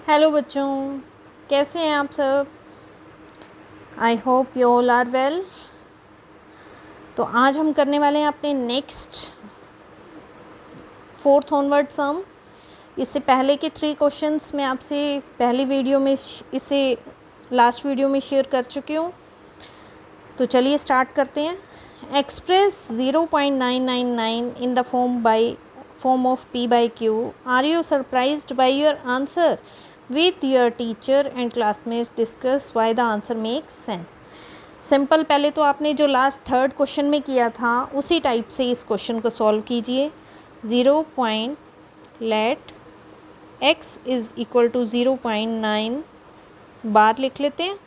Hello बच्चों, कैसे हैं आप सब। I hope you all are well. तो आज हम करने वाले हैं अपने नेक्स्ट फोर्थ ऑनवर्ड सम्स। इससे पहले के 3 क्वेश्चंस मैं आपसे पहली वीडियो में इसे लास्ट वीडियो में शेयर कर चुकी हूँ। तो चलिए स्टार्ट करते हैं। Express 0.999 in the form of p by q. Are you surprised by your answer? With your teacher and classmates discuss why the answer makes sense. Simple, पहले तो आपने जो लास्ट थर्ड क्वेश्चन में किया था उसी टाइप से इस क्वेश्चन को सॉल्व कीजिए। 0 point let x is equal to 0.9 bar लिख लेते हैं,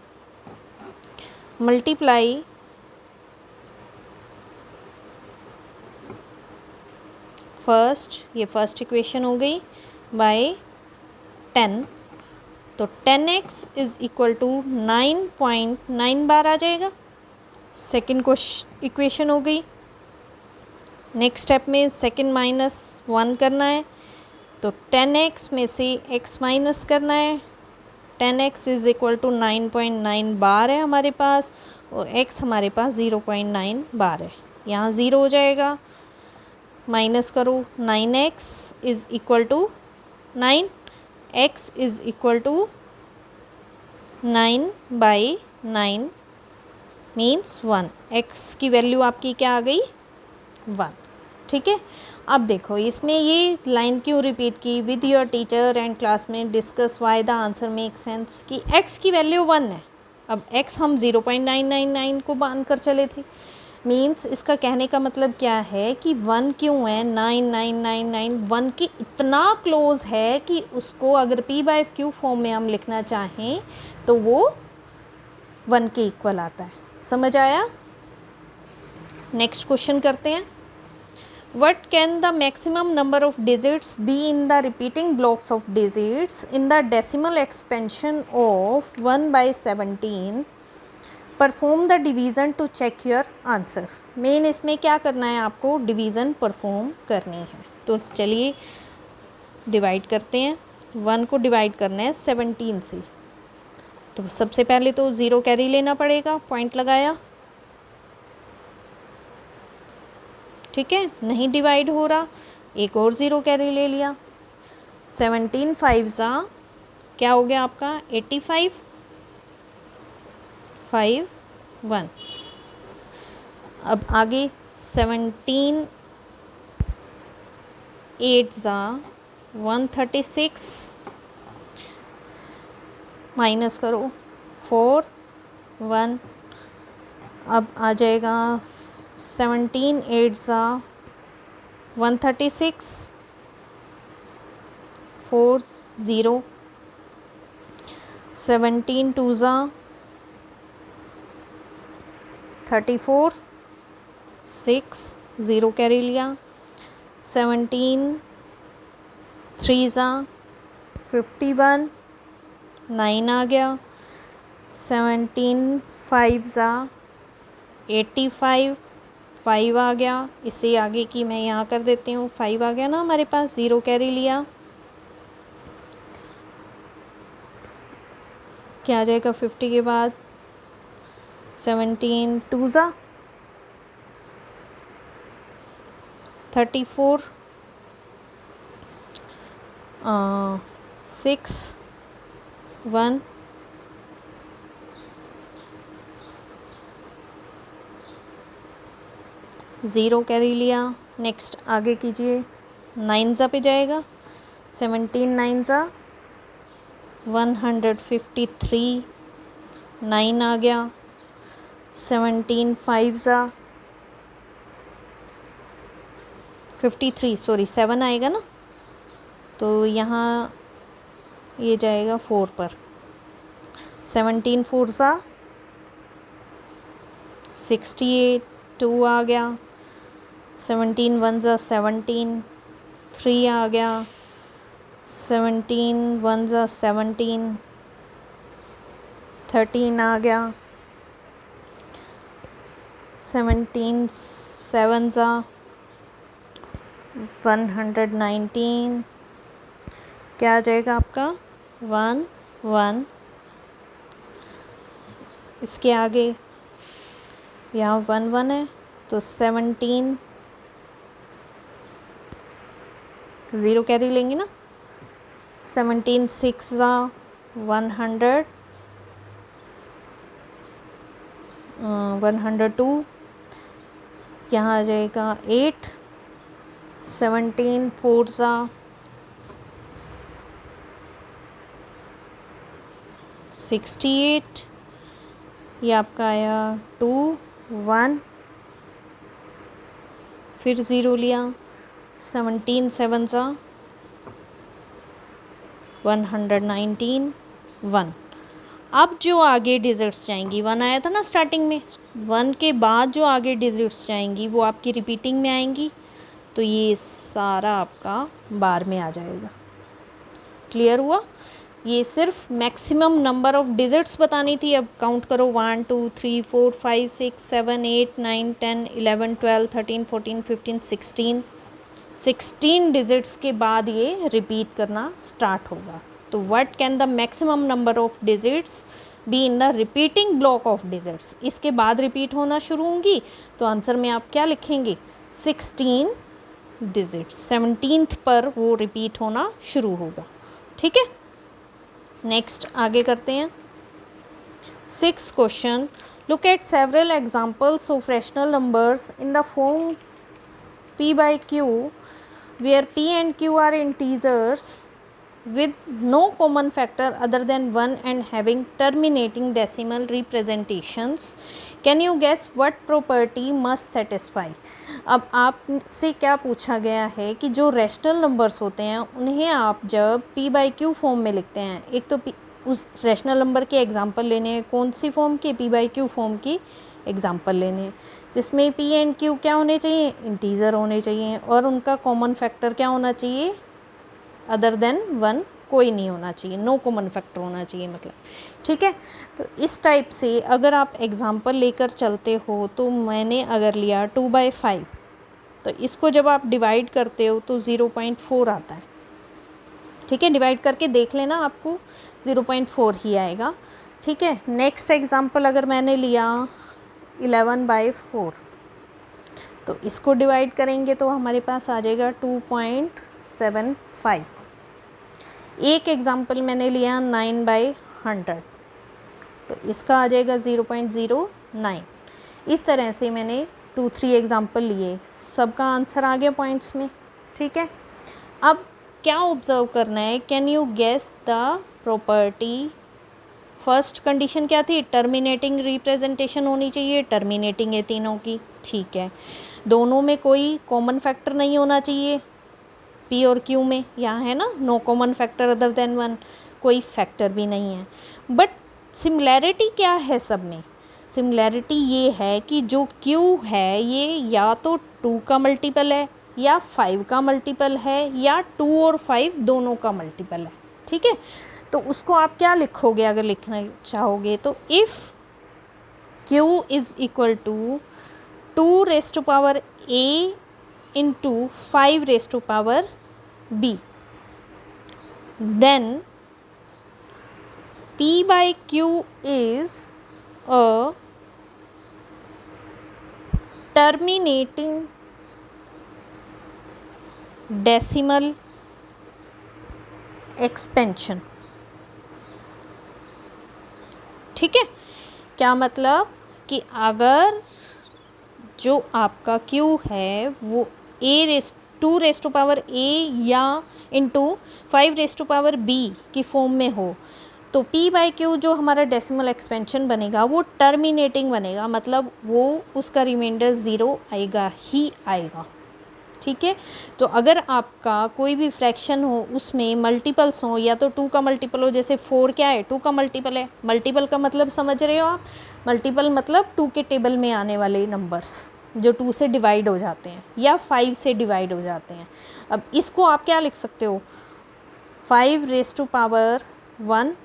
मल्टीप्लाई ये फर्स्ट इक्वेशन हो गई बाय 10। तो 10x इज़ इक्वल टू 9.9 बार आ जाएगा। सेकेंड इक्वेशन हो गई। नेक्स्ट स्टेप में सेकेंड माइनस 1 करना है, तो 10x में से x माइनस करना है। 10x इज़ इक्वल टू 9.9 बार है हमारे पास, और x हमारे पास 0.9 बार है। यहाँ 0 हो जाएगा, माइनस करो। 9x is equal to 9, x is equal to 9 by 9 means 1। x की वैल्यू आपकी क्या आ गई? 1। ठीक है। अब देखो इसमें ये लाइन क्यों रिपीट की, with your teacher and classmate discuss why the answer make sense, कि x की वैल्यू 1 है। अब x हम 0.999 को मान कर चले थे, मीन्स इसका कहने का मतलब क्या है कि 1 क्यों है, 9999 1 की इतना क्लोज है कि उसको अगर p/q फॉर्म में हम लिखना चाहें तो वो 1 के इक्वल आता है। समझ आया? नेक्स्ट क्वेश्चन करते हैं। What can the maximum number of digits be in the repeating blocks of digits in the decimal expansion of 1 by 17? Perform the division to check your answer. Main इसमें क्या करना है, आपको डिवीज़न परफॉर्म करनी है। तो चलिए डिवाइड करते हैं। 1 को डिवाइड करना है 17 से। तो सबसे पहले तो 0 कैरी लेना पड़ेगा, पॉइंट लगाया। ठीक है, नहीं डिवाइड हो रहा, एक और 0 कैरी ले लिया। 17 5 ज़ा क्या हो गया आपका 85, 5 1। अब आगे 17 8 ज़ा 136, माइनस करो 4 1। अब आ जाएगा 17 8 ज़ा 136 4 0। 17 2 ज़ा 34 6 0 कैरी लिया। 17 3 ज़ा 51 9 आ गया। 17 5 ज़ा 85 5 आ गया। इससे आगे की मैं यहाँ कर देती हूँ, 5 आ गया ना हमारे पास, 0 कैरी लिया। क्या आ जाएगा 50 के बाद? 17 2 ज़ा 34 6 1 0 कैरी लिया। नेक्स्ट आगे कीजिए, 9 ज़ा पे जाएगा। 17 9 ज़ा 153 9 आ गया। 17 5 ज़ा 53, सॉरी 7 आएगा ना, तो यहाँ ये जाएगा 4 पर। 17 4 ज़ा 68 2 आ गया। 17 1 ज़ा 17 3 आ गया। 17 1 ज़ा 17 13 आ गया। 17 7 ज़ा 119, क्या आ जाएगा आपका 1 1, इसके आगे यहाँ 1 1 है तो 17, 0 कैरी लेंगे ना, 17 6 100, 102, यहाँ आ जाएगा 8, 17 4 68, ये आपका आया 2 1, फिर 0 लिया, 17 7 119 1। अब जो आगे डिजिट्स जाएंगी, 1 आया था ना स्टार्टिंग में, 1 के बाद जो आगे डिजिट्स जाएंगी वो आपकी रिपीटिंग में आएंगी, तो ये सारा आपका बार में आ जाएगा। क्लियर हुआ? ये सिर्फ मैक्सिमम नंबर ऑफ डिजिट्स बतानी थी। अब काउंट करो 1 2 3 4 5 6 7 8 9 10 11 12 13 14 15 16 डिजिट्स के बाद ये रिपीट करना स्टार्ट होगा। तो what can the maximum number of digits be in the repeating block of digits? इसके बाद रिपीट होना शुरू होंगी, तो आंसर में आप क्या लिखेंगे? 16 डिजिट्स, 17th पर वो रिपीट होना शुरू होगा। ठीक है, नेक्स्ट आगे करते हैं। 6th question, look at several examples of rational numbers in the form p by q where p and q are integers with no common factor other than 1 and having terminating decimal representations. Can you guess what property must satisfy? अब आपसे क्या पूछा गया है कि जो rational numbers होते हैं उन्हें आप जब p by q फॉर्म में लिखते हैं, एक तो उस रैशनल नंबर के एग्जाम्पल लेने हैं, कौन सी फॉर्म के? p by q फॉर्म की एग्जाम्पल लेने हैं, जिसमें p एंड q क्या होने चाहिए? इंटीजर होने चाहिए, और उनका कॉमन फैक्टर क्या होना चाहिए? अदर देन 1 कोई नहीं होना चाहिए, नो कॉमन फैक्टर होना चाहिए मतलब। ठीक है, तो इस टाइप से अगर आप एग्जाम्पल लेकर चलते हो, तो मैंने अगर लिया 2 by 5, तो इसको जब आप डिवाइड करते हो तो 0.4 आता है। ठीक है, डिवाइड करके देख लेना, आपको 0.4 ही आएगा। ठीक है, नेक्स्ट एग्जाम्पल अगर मैंने लिया 11 by 4, तो इसको डिवाइड करेंगे तो हमारे पास आ जाएगा 2.75। एक एग्जाम्पल मैंने लिया 9 by 100, तो इसका आ जाएगा 0.09। इस तरह से मैंने 2-3 एग्जाम्पल लिए, सबका आंसर आ गया पॉइंट्स में। ठीक है, अब क्या ऑब्जर्व करना है? Can you guess the property? First condition क्या थी? टर्मिनेटिंग रिप्रेजेंटेशन होनी चाहिए, टर्मिनेटिंग है तीनों की। ठीक है, दोनों में कोई कॉमन फैक्टर नहीं होना चाहिए, p और q में, यहाँ है ना, no common factor other than 1, कोई फैक्टर भी नहीं है। बट सिमिलैरिटी क्या है सब में? सिमिलैरिटी ये है कि जो q है ये या तो 2 का मल्टीपल है, या 5 का मल्टीपल है, या 2 और 5 दोनों का मल्टीपल है। ठीक है, तो उसको आप क्या लिखोगे अगर लिखना चाहोगे? तो if q is equal to 2 raised to power a into 5 raised to power b, then p by q is a terminating decimal expansion। ठीक है, क्या मतलब कि अगर जो आपका q है वो two raise to power a या into 5 raise to power b की फॉर्म में हो, तो p बाई q जो हमारा डेसिमल एक्सपेंशन बनेगा वो टर्मिनेटिंग बनेगा, मतलब वो उसका रिमाइंडर 0 आएगा ही आएगा। ठीक है, तो अगर आपका कोई भी फ्रैक्शन हो उसमें मल्टीपल्स हो, या तो 2 का मल्टीपल हो, जैसे 4 क्या है? 2 का मल्टीपल है। मल्टीपल का मतलब समझ रहे हो आप? मल्टीपल मतलब 2 के टेबल में आने वाले नंबर्स जो 2 से डिवाइड हो जाते हैं या 5 से डिवाइड हो जाते हैं। अब इसको आप क्या लिख सकते हो? 5 raise to power 1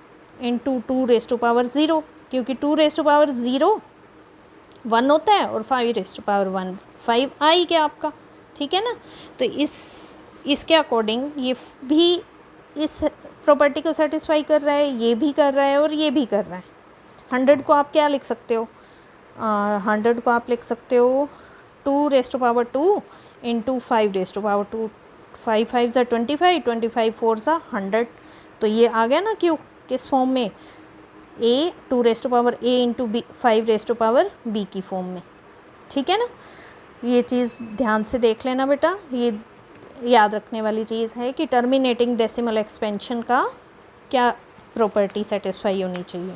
into 2 raise to power 0, क्योंकि 2 रेस टू पावर 0 1 होता है और 5 रेस टू पावर 1 5 आ ही गया आपका। ठीक है ना, तो इसके अकॉर्डिंग ये भी इस प्रॉपर्टी को सेटिस्फाई कर रहा है, ये भी कर रहा है और ये भी कर रहा है। 100 को आप क्या लिख सकते हो, 100 को आप लिख सकते हो 2⁻² इंटू 5⁻²। 5 5 ज़ा 25, 25 4 ज़ा 100। तो ये आ गया ना क्यों, किस फॉर्म में, a 2⁻a into B 5⁻b की फॉर्म में। ठीक है ना, ये चीज़ ध्यान से देख लेना बेटा, ये याद रखने वाली चीज़ है कि टर्मिनेटिंग डेसिमल एक्सपेंशन का क्या प्रॉपर्टी सेटिस्फाई होनी चाहिए।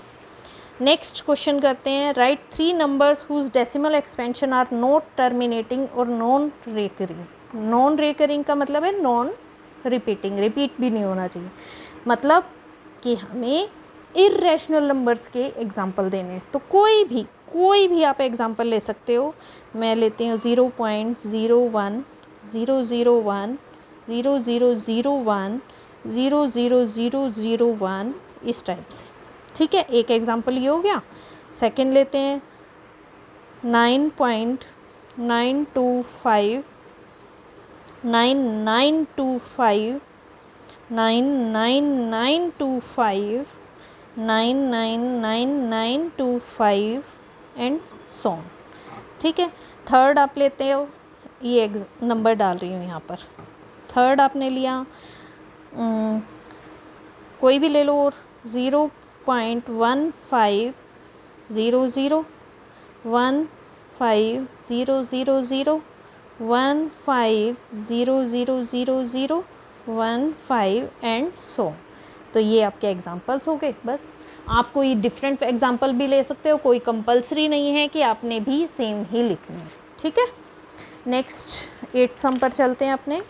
नेक्स्ट क्वेश्चन करते हैं, write 3 numbers whose decimal expansion are not terminating और नॉन रिकरिंग। नॉन रिकरिंग का मतलब है नॉन रिपीटिंग, रिपीट भी नहीं होना चाहिए, मतलब कि हमें इर्रेशनल नंबर्स के एग्जाम्पल देने हैं। तो कोई भी आप एग्जाम्पल ले सकते हो। मैं लेती हूँ 0.01, 001, 0001, 00001, इस टाइप से। ठीक है, एक एग्जाम्पल ये हो गया। सेकंड लेते हैं 9.925, 9925, 99925, 9999925 एंड सो ऑन। ठीक है, थर्ड आप लेते हो, ये नंबर डाल रही हूँ यहाँ पर। थर्ड आपने लिया कोई भी ले लो, और 0.1500, 150000, 150000, 15 एंड सो। तो ये आपके एग्जांपल्स हो गए। बस आप कोई डिफरेंट एग्जांपल भी ले सकते हो, कोई कंपलसरी नहीं है कि आपने भी सेम ही लिखना है। ठीक है, नेक्स्ट 8th सम पर चलते हैं अपने।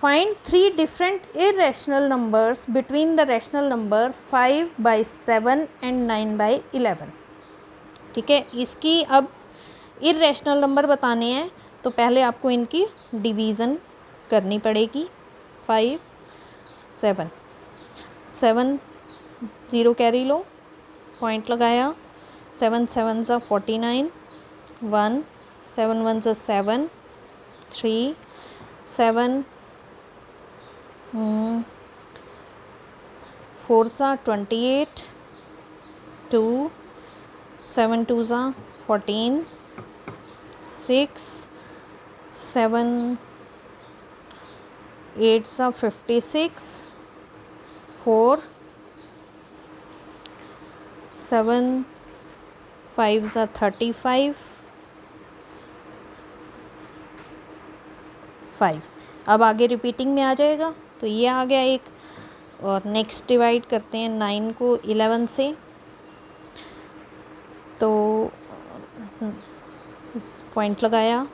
Find 3 different irrational numbers between the rational number 5/7 and 9/11। ठीक है, इसकी अब इरेशनल नंबर बताने हैं तो पहले आपको इनकी डिवीज़न करनी पड़ेगी। 5 7 7 0 कैरी लो, पॉइंट लगाया, 7 7 ज़ा 49, 1 7 1 ज़ा 7, 3 7 4 ज़ा 28, 2 7 2 ज़ा 14, 6 7 8 ज़ा 56, 4 7 5 ज़ा 35, 5। अब आगे रिपीटिंग में आ जाएगा, तो ये आ गया एक। और नेक्स्ट डिवाइड करते हैं 9 को 11 से, तो पॉइंट लगाया,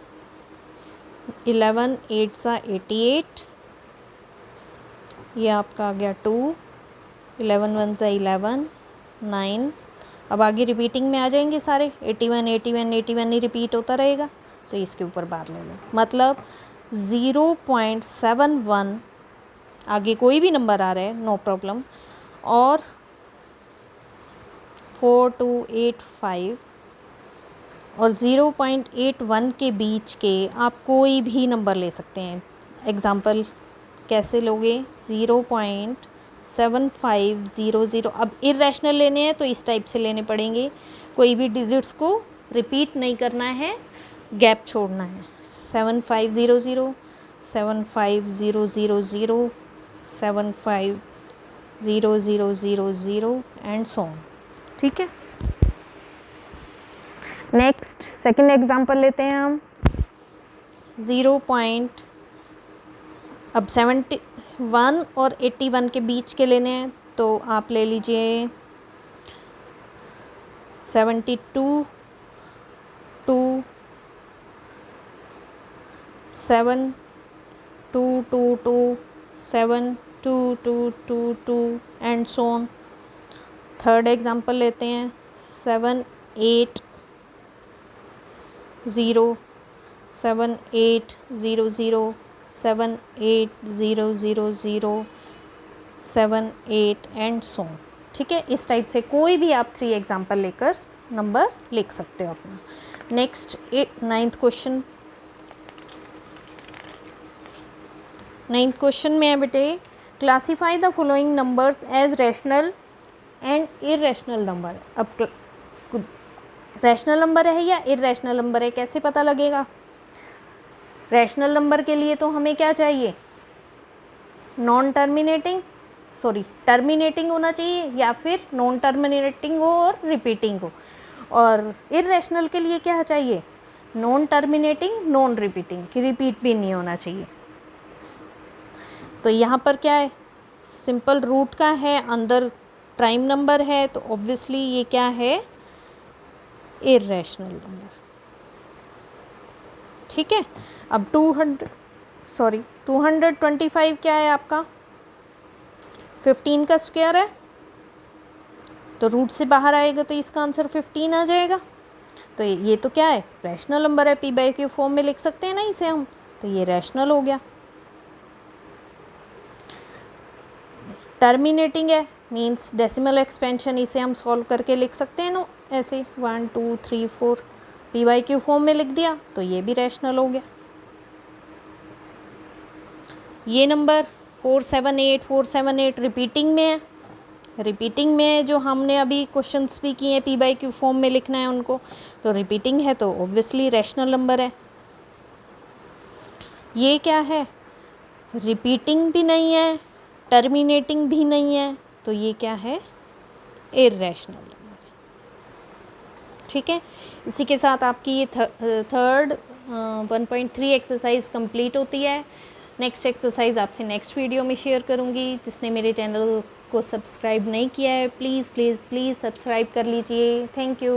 11 8 ज़ा 88, ये आपका आ गया 2, 11 1 ज़ा 11, 9। अब आगे रिपीटिंग में आ जाएंगे सारे, 81 81 81 ही रिपीट होता रहेगा, तो इसके ऊपर बार ले लो। मतलब 0.71, आगे कोई भी नंबर आ रहा है नो प्रॉब्लम, और 4285 और 0.81 के बीच के आप कोई भी नंबर ले सकते हैं। एग्ज़ाम्पल कैसे लोगे, 0.7500। अब इरेशनल लेने हैं तो इस टाइप से लेने पड़ेंगे, कोई भी डिजिट्स को रिपीट नहीं करना है, गैप छोड़ना है। 7500, 75000, 75000 एंड सो ऑन। ठीक है, नेक्स्ट सेकंड एग्जांपल लेते हैं हम। 71 और 81 के बीच के लेने हैं, तो आप ले लीजिए 72 2 7 2 2 2 7 2 2 2 2 and so on. Third example लेते हैं 7 8 0 7 8 0 0 7 8 0 0 0 7 8 एंड सो ऑन। ठीक है, इस टाइप से कोई भी आप 3 एग्जांपल लेकर नंबर लिख सकते हो अपना। Next 9th question. 9th question में है बेटे classify the following numbers as rational and irrational number. अब रैशनल नंबर है या इरेशनल नंबर है कैसे पता लगेगा? रैशनल नंबर के लिए तो हमें क्या चाहिए? नॉन टर्मिनेटिंग टर्मिनेटिंग होना चाहिए या फिर नॉन टर्मिनेटिंग हो और रिपीटिंग हो। और इरेशनल के लिए क्या चाहिए? नॉन टर्मिनेटिंग नॉन रिपीटिंग, कि रिपीट भी नहीं होना चाहिए। तो यहाँ पर क्या है? सिंपल रूट का है, अंदर प्राइम नंबर है, तो ऑब्वियसली ये क्या है? Irrational number. ठीक है। अब 225 क्या है आपका? 15 का स्क्वायर है, तो रूट से बाहर आएगा तो इसका आंसर 15 आ जाएगा। तो ये तो क्या है? रैशनल नंबर है, पी बाई क्यू फॉर्म में लिख सकते हैं ना इसे हम, तो ये रैशनल हो गया। टर्मिनेटिंग है मीन्स डेसिमल एक्सपेंशन, इसे हम सॉल्व करके लिख सकते हैं ना ऐसे 1 2 3 4 पी बाई क्यू फॉर्म में लिख दिया, तो ये भी रैशनल हो गया। ये नंबर 478 रिपीटिंग में है, जो हमने अभी क्वेश्चंस भी किए हैं, पी बाई क्यू फॉर्म में लिखना है उनको, तो रिपीटिंग है तो ऑब्वियसली रैशनल नंबर है। ये क्या है? रिपीटिंग भी नहीं है, टर्मिनेटिंग भी नहीं है, तो ये क्या है? Irrational number. ठीक है। इसी के साथ आपकी ये थर्ड 1.3 एक्सरसाइज कंप्लीट होती है। नेक्स्ट एक्सरसाइज आपसे नेक्स्ट वीडियो में शेयर करूँगी। जिसने मेरे चैनल को सब्सक्राइब नहीं किया है प्लीज़ प्लीज़ प्लीज़ सब्सक्राइब कर लीजिए। Thank you.